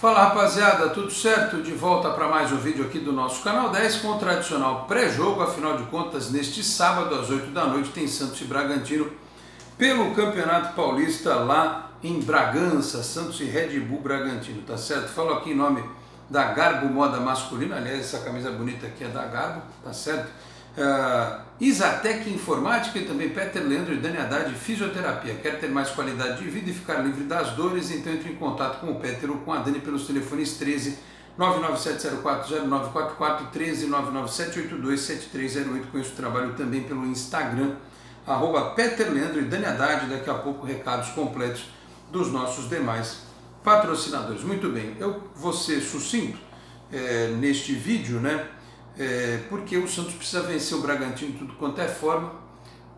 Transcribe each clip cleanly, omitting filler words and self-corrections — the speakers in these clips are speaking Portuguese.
Fala rapaziada, tudo certo? De volta para mais um vídeo aqui do nosso canal 10 com o tradicional pré-jogo. Afinal de contas, neste sábado às 8 da noite tem Santos e Bragantino pelo Campeonato Paulista lá em Bragança, Santos e Red Bull Bragantino, tá certo? Falo aqui em nome da Garbo Moda Masculina, aliás essa camisa bonita aqui é da Garbo, tá certo? Isatec Informática e também Peter Leandro e Dani Haddad Fisioterapia. Quer ter mais qualidade de vida e ficar livre das dores? Então entre em contato com o Peter ou com a Dani pelos telefones 13 997040944, 13 997827308. Conheço o trabalho também pelo Instagram, @Peter Leandro e Dani Haddad. Daqui a pouco recados completos dos nossos demais patrocinadores. Muito bem, eu vou ser sucinto neste vídeo, né? Porque o Santos precisa vencer o Bragantino de tudo quanto é forma,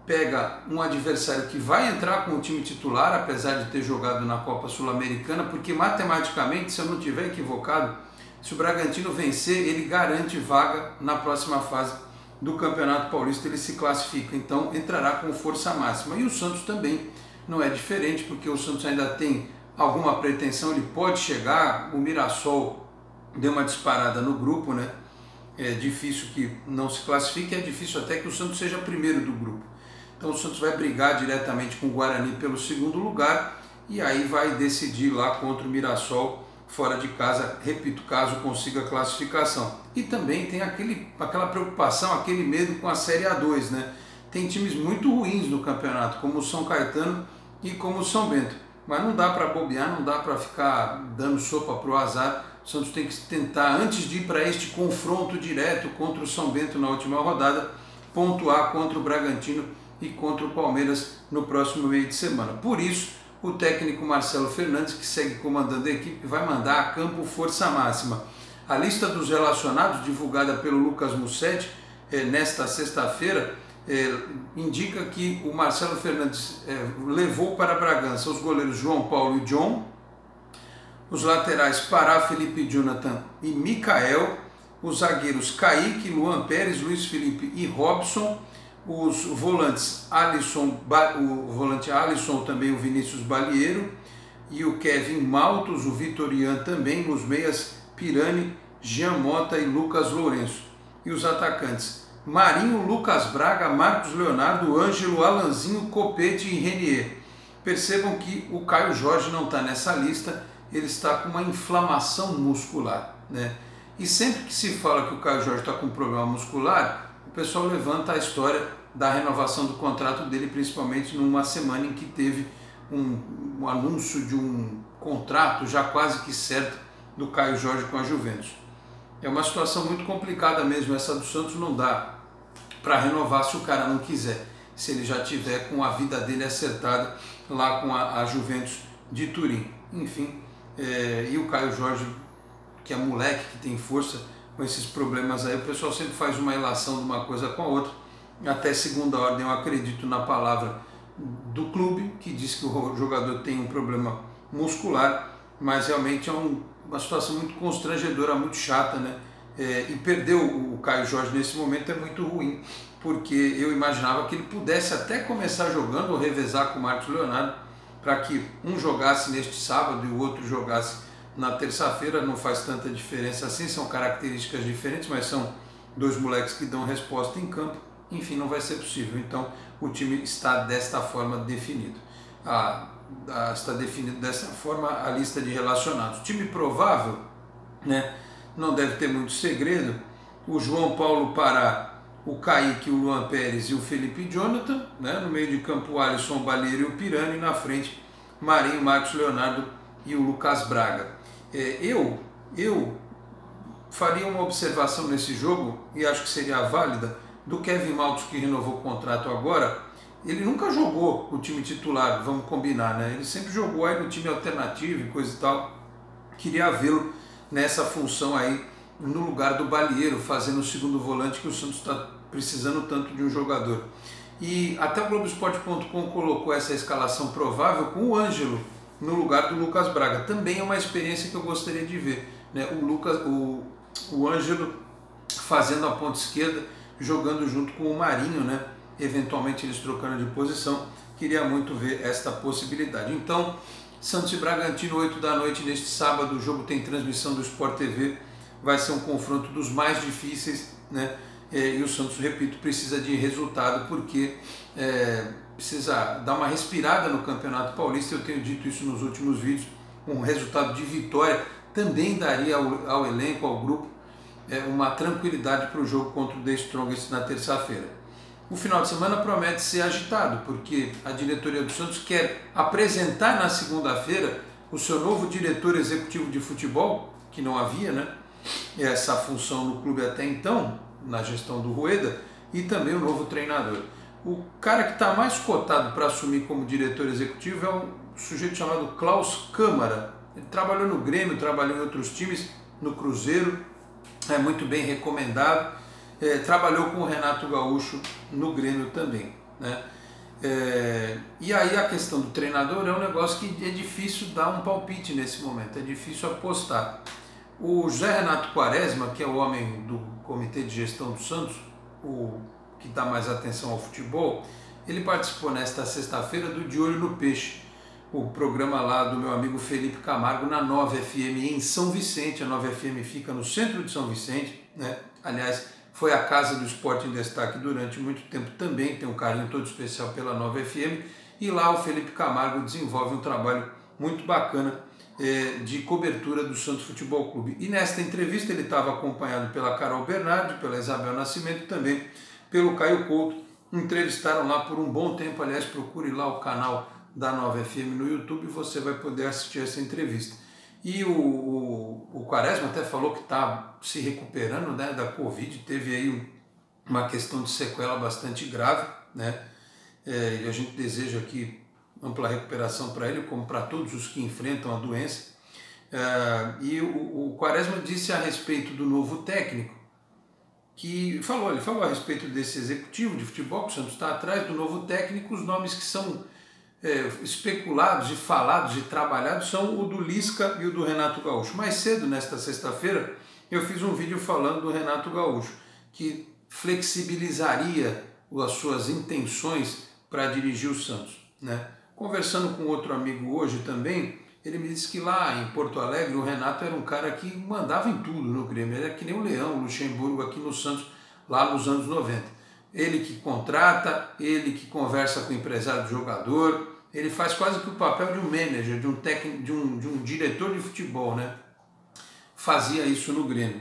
pega um adversário que vai entrar com o time titular, apesar de ter jogado na Copa Sul-Americana, porque matematicamente, se eu não estiver equivocado, se o Bragantino vencer, ele garante vaga na próxima fase do Campeonato Paulista, ele se classifica, então entrará com força máxima. E o Santos também não é diferente, porque o Santos ainda tem alguma pretensão, ele pode chegar, o Mirassol deu uma disparada no grupo, né? É difícil que não se classifique, é difícil até que o Santos seja primeiro do grupo. Então o Santos vai brigar diretamente com o Guarani pelo segundo lugar e aí vai decidir lá contra o Mirassol fora de casa, repito, caso consiga a classificação. E também tem aquela preocupação, aquele medo com a Série A2, né? Tem times muito ruins no campeonato, como o São Caetano e como o São Bento. Mas não dá para bobear, não dá para ficar dando sopa para o azar. O Santos tem que tentar, antes de ir para este confronto direto contra o São Bento na última rodada, pontuar contra o Bragantino e contra o Palmeiras no próximo meio de semana. Por isso, o técnico Marcelo Fernandes, que segue comandando a equipe, vai mandar a campo força máxima. A lista dos relacionados, divulgada pelo Lucas Mussetti nesta sexta-feira, indica que o Marcelo Fernandes levou para Bragança os goleiros João Paulo e John, os laterais Pará, Felipe Jonathan e Mikael, os zagueiros Kaique, Luan Pérez, Luiz Felipe e Robson, os volantes o volante Alisson, também o Vinícius Balieiro e o Kevin Maltos, o Vitorian também, os meias Pirani, Jean Mota e Lucas Lourenço. E os atacantes Marinho, Lucas Braga, Marcos Leonardo, Ângelo, Alanzinho, Copete e Renier. Percebam que o Caio Jorge não está nessa lista, ele está com uma inflamação muscular, né? E sempre que se fala que o Caio Jorge está com um problema muscular, o pessoal levanta a história da renovação do contrato dele, principalmente numa semana em que teve um anúncio de um contrato já quase que certo do Caio Jorge com a Juventus. É uma situação muito complicada mesmo, essa do Santos. Não dá para renovar se o cara não quiser, se ele já tiver com a vida dele acertada lá com a Juventus de Turim. Enfim, e o Caio Jorge, que é moleque, que tem força, com esses problemas aí, o pessoal sempre faz uma relação de uma coisa com a outra. Até segunda ordem eu acredito na palavra do clube, que diz que o jogador tem um problema muscular, mas realmente é uma situação muito constrangedora, muito chata, né? E perder o Caio Jorge nesse momento é muito ruim, porque eu imaginava que ele pudesse até começar jogando ou revezar com o Marcos Leonardo, para que um jogasse neste sábado e o outro jogasse na terça-feira. Não faz tanta diferença assim, são características diferentes, mas são dois moleques que dão resposta em campo. Enfim, não vai ser possível, então o time está desta forma definido. Está definido dessa forma a lista de relacionados. Time provável, né? Não deve ter muito segredo: o João Paulo Pará, o Kaique, o Luan Pérez e o Felipe Jonathan, né? No meio de campo o Alisson, o Balieiro e o Pirani, e na frente Marinho, Marcos Leonardo e o Lucas Braga. Eu faria uma observação nesse jogo, e acho que seria válida, do Kevin Maltos, que renovou o contrato agora. Ele nunca jogou o time titular, vamos combinar, né? Ele sempre jogou aí no time alternativo e coisa e tal. Queria vê-lo nessa função aí, no lugar do Balieiro, fazendo o segundo volante, que o Santos está precisando tanto de um jogador. E até o Globoesporte.com colocou essa escalação provável com o Ângelo no lugar do Lucas Braga. Também é uma experiência que eu gostaria de ver, né? O Ângelo fazendo a ponta esquerda, jogando junto com o Marinho, né? Eventualmente eles trocando de posição. Queria muito ver esta possibilidade. Então, Santos e Bragantino, 8 da noite neste sábado. O jogo tem transmissão do Sport TV. Vai ser um confronto dos mais difíceis, né? E o Santos, repito, precisa de resultado porque precisa dar uma respirada no Campeonato Paulista. Eu tenho dito isso nos últimos vídeos. Um resultado de vitória também daria ao elenco, ao grupo, uma tranquilidade para o jogo contra o The Strongest na terça-feira. O final de semana promete ser agitado, porque a diretoria do Santos quer apresentar na segunda-feira o seu novo diretor executivo de futebol, que não havia, né, essa função no clube até então, na gestão do Rueda, e também o novo treinador. O cara que está mais cotado para assumir como diretor executivo é um sujeito chamado Klaus Câmara. Ele trabalhou no Grêmio, trabalhou em outros times, no Cruzeiro, é muito bem recomendado. Trabalhou com o Renato Gaúcho no Grêmio também, né? E aí a questão do treinador é um negócio que é difícil dar um palpite nesse momento, é difícil apostar. O José Renato Quaresma, que é o homem do Comitê de Gestão do Santos, o que dá mais atenção ao futebol, ele participou nesta sexta-feira do De Olho no Peixe, o programa lá do meu amigo Felipe Camargo na 9 FM em São Vicente. A 9 FM fica no centro de São Vicente, né? Aliás, foi a casa do Esporte em Destaque durante muito tempo também, tem um carinho todo especial pela 9 FM, e lá o Felipe Camargo desenvolve um trabalho muito bacana de cobertura do Santos Futebol Clube. E nesta entrevista ele estava acompanhado pela Carol Bernardi, pela Isabel Nascimento e também pelo Caio Couto. Entrevistaram lá por um bom tempo, aliás, procure lá o canal da 9 FM no YouTube e você vai poder assistir essa entrevista. E o Quaresma até falou que está se recuperando, né, da Covid, teve aí uma questão de sequela bastante grave, né? E a gente deseja aqui ampla recuperação para ele, como para todos os que enfrentam a doença. E o Quaresma disse a respeito do novo técnico, que ele falou a respeito desse executivo de futebol, que o Santos está atrás do novo técnico. Os nomes que são especulados e falados e trabalhados são o do Lisca e o do Renato Gaúcho. Mais cedo, nesta sexta-feira, eu fiz um vídeo falando do Renato Gaúcho, que flexibilizaria as suas intenções para dirigir o Santos, né? Conversando com outro amigo hoje também, ele me disse que lá em Porto Alegre o Renato era um cara que mandava em tudo no Grêmio, era que nem o Leão, o Luxemburgo aqui no Santos, lá nos anos 90. Ele que contrata, ele que conversa com o empresário do jogador, ele faz quase que o papel de um manager, de um técnico, de um diretor de futebol, né? Fazia isso no Grêmio.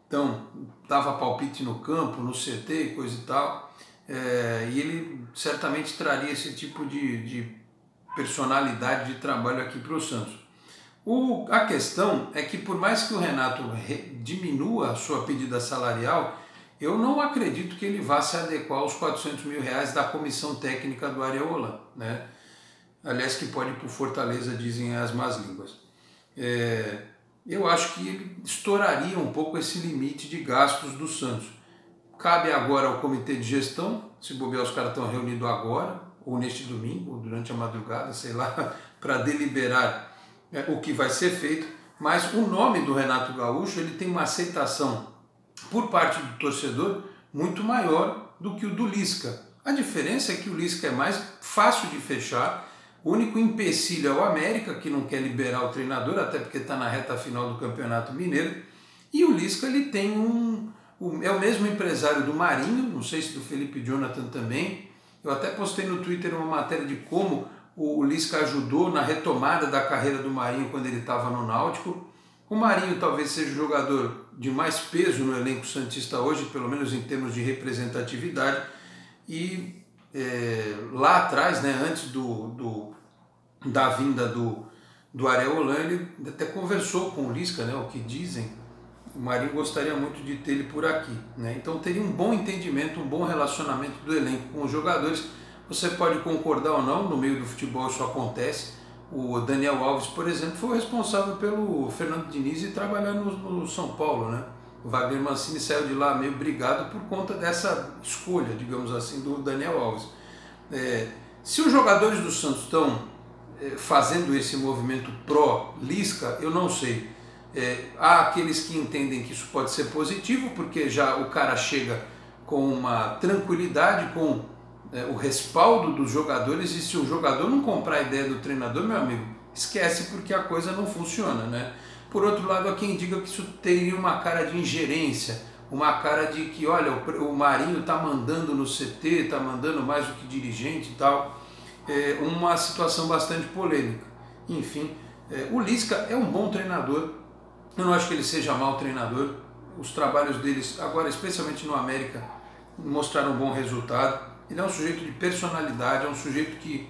Então, dava palpite no campo, no CT, coisa e tal, e ele certamente traria esse tipo de personalidade de trabalho aqui para o Santos. A questão é que, por mais que o Renato diminua a sua pedida salarial, eu não acredito que ele vá se adequar aos R$400 mil da comissão técnica do Ariel Holan, né? Aliás, que pode ir para o Fortaleza, dizem as más línguas. Eu acho que ele estouraria um pouco esse limite de gastos do Santos. Cabe agora ao comitê de gestão, se bobear os caras estão reunidos agora, ou neste domingo, ou durante a madrugada, sei lá, para deliberar o que vai ser feito. Mas o nome do Renato Gaúcho, ele tem uma aceitação por parte do torcedor muito maior do que o do Lisca. A diferença é que o Lisca é mais fácil de fechar. O único empecilho é o América, que não quer liberar o treinador, até porque está na reta final do Campeonato Mineiro. E o Lisca, ele tem é o mesmo empresário do Marinho, não sei se do Felipe Jonathan também. Eu até postei no Twitter uma matéria de como o Lisca ajudou na retomada da carreira do Marinho quando ele estava no Náutico. O Marinho talvez seja o jogador de mais peso no elenco santista hoje, pelo menos em termos de representatividade. E lá atrás, né, antes da vinda do Ariel Holan, ele até conversou com o Lisca, né, o que dizem. O Marinho gostaria muito de ter ele por aqui, né? Então teria um bom entendimento, um bom relacionamento do elenco com os jogadores. Você pode concordar ou não, no meio do futebol isso acontece. O Daniel Alves, por exemplo, foi o responsável pelo Fernando Diniz e trabalhar no São Paulo, né? O Wagner Mancini saiu de lá meio brigado por conta dessa escolha, digamos assim, do Daniel Alves. Se os jogadores do Santos estão fazendo esse movimento pró-Lisca, eu não sei. Há aqueles que entendem que isso pode ser positivo, porque já o cara chega com uma tranquilidade, com o respaldo dos jogadores, e se o jogador não comprar a ideia do treinador, meu amigo, esquece porque a coisa não funciona, né? Por outro lado, há quem diga que isso teria uma cara de ingerência, uma cara de que, olha, o Marinho está mandando no CT, está mandando mais do que dirigente e tal, uma situação bastante polêmica. Enfim, o Lisca é um bom treinador, eu não acho que ele seja mau treinador, os trabalhos deles, agora especialmente no América, mostraram um bom resultado. Ele é um sujeito de personalidade, é um sujeito que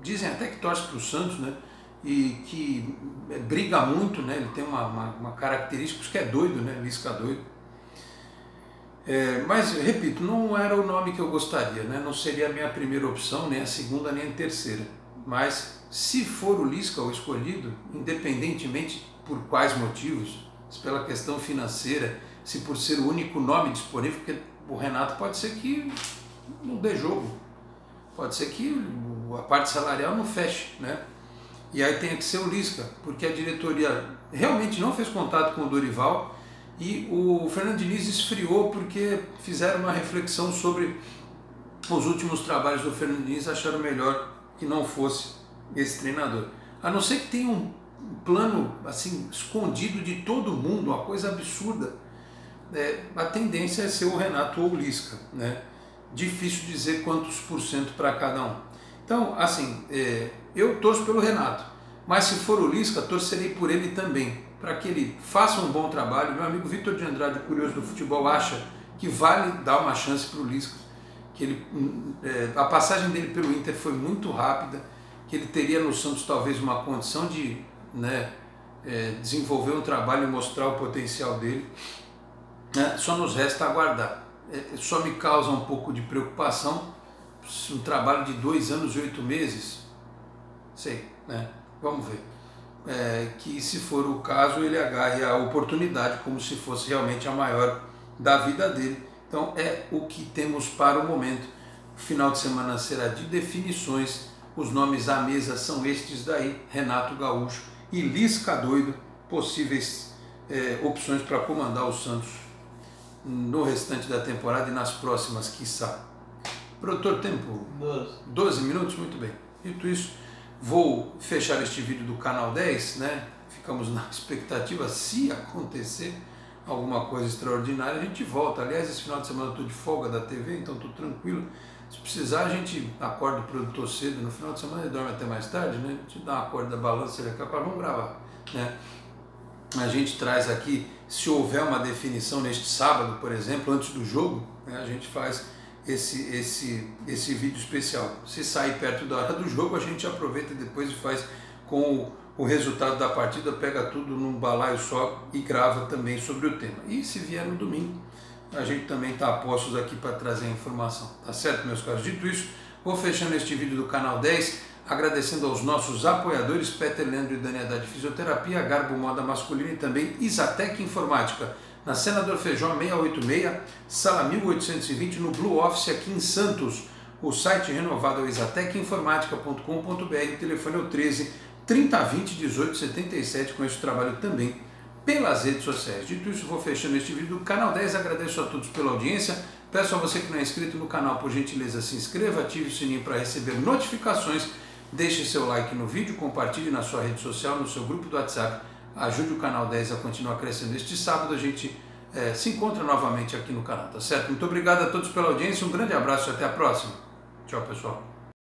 dizem até que torce para o Santos, né? E que briga muito, né? Ele tem uma característica, que é doido, né? Lisca doido. Mas, repito, não era o nome que eu gostaria, né? Não seria a minha primeira opção, nem a segunda, nem a terceira. Mas, se for o Lisca o escolhido, independentemente por quais motivos, se pela questão financeira, se por ser o único nome disponível, porque o Renato pode ser que não dê jogo, pode ser que a parte salarial não feche, né? E aí tem que ser o Lisca, porque a diretoria realmente não fez contato com o Dorival e o Fernando Diniz esfriou porque fizeram uma reflexão sobre os últimos trabalhos do Fernando Diniz, acharam melhor que não fosse esse treinador. A não ser que tenha um plano assim escondido de todo mundo, uma coisa absurda. A tendência é ser o Renato ou o Lisca, né? Difícil dizer quantos % para cada um. Então, assim, eu torço pelo Renato, mas se for o Lisca, torcerei por ele também, para que ele faça um bom trabalho. Meu amigo Vitor de Andrade, curioso do futebol, acha que vale dar uma chance para o Lisca, que a passagem dele pelo Inter foi muito rápida, que ele teria no Santos talvez uma condição de, né, desenvolver um trabalho e mostrar o potencial dele. Só nos resta aguardar. Só me causa um pouco de preocupação um trabalho de 2 anos e 8 meses, sei, né? Vamos ver. Que se for o caso, ele agarre a oportunidade como se fosse realmente a maior da vida dele. Então é o que temos para o momento. O final de semana será de definições. Os nomes à mesa são estes daí: Renato Gaúcho e Lisca doido, possíveis opções para comandar o Santos no restante da temporada e nas próximas, quiçá. Produtor, tempo? 12 minutos? Muito bem. Dito isso, vou fechar este vídeo do canal 10, né? Ficamos na expectativa, se acontecer alguma coisa extraordinária, a gente volta. Aliás, esse final de semana eu estou de folga da TV, então estou tranquilo. Se precisar, a gente acorda o produtor cedo. No final de semana ele dorme até mais tarde, né? A gente dá uma corda da balança, ele é capaz, vamos gravar, né? A gente traz aqui, se houver uma definição neste sábado, por exemplo, antes do jogo, né, a gente faz esse vídeo especial. Se sair perto da hora do jogo, a gente aproveita depois e faz com o resultado da partida, pega tudo num balaio só e grava também sobre o tema. E se vier no domingo, a gente também está a postos aqui para trazer a informação. Tá certo, meus caros? Dito isso, vou fechando este vídeo do canal 10, agradecendo aos nossos apoiadores, Peter Leandro e Dani Haddad Fisioterapia, Garbo Moda Masculina e também Isatec Informática, na Senador Feijó 686, sala 1820, no Blue Office aqui em Santos. O site renovado é o isatecinformatica.com.br, o telefone é o 13 3020 1877, com esse trabalho também pelas redes sociais. Dito isso, vou fechando este vídeo do canal 10, agradeço a todos pela audiência, peço a você que não é inscrito no canal, por gentileza, se inscreva, ative o sininho para receber notificações, deixe seu like no vídeo, compartilhe na sua rede social, no seu grupo do WhatsApp, ajude o canal 10 a continuar crescendo. Este sábado a gente se encontra novamente aqui no canal, tá certo? Muito obrigado a todos pela audiência, um grande abraço e até a próxima. Tchau, pessoal.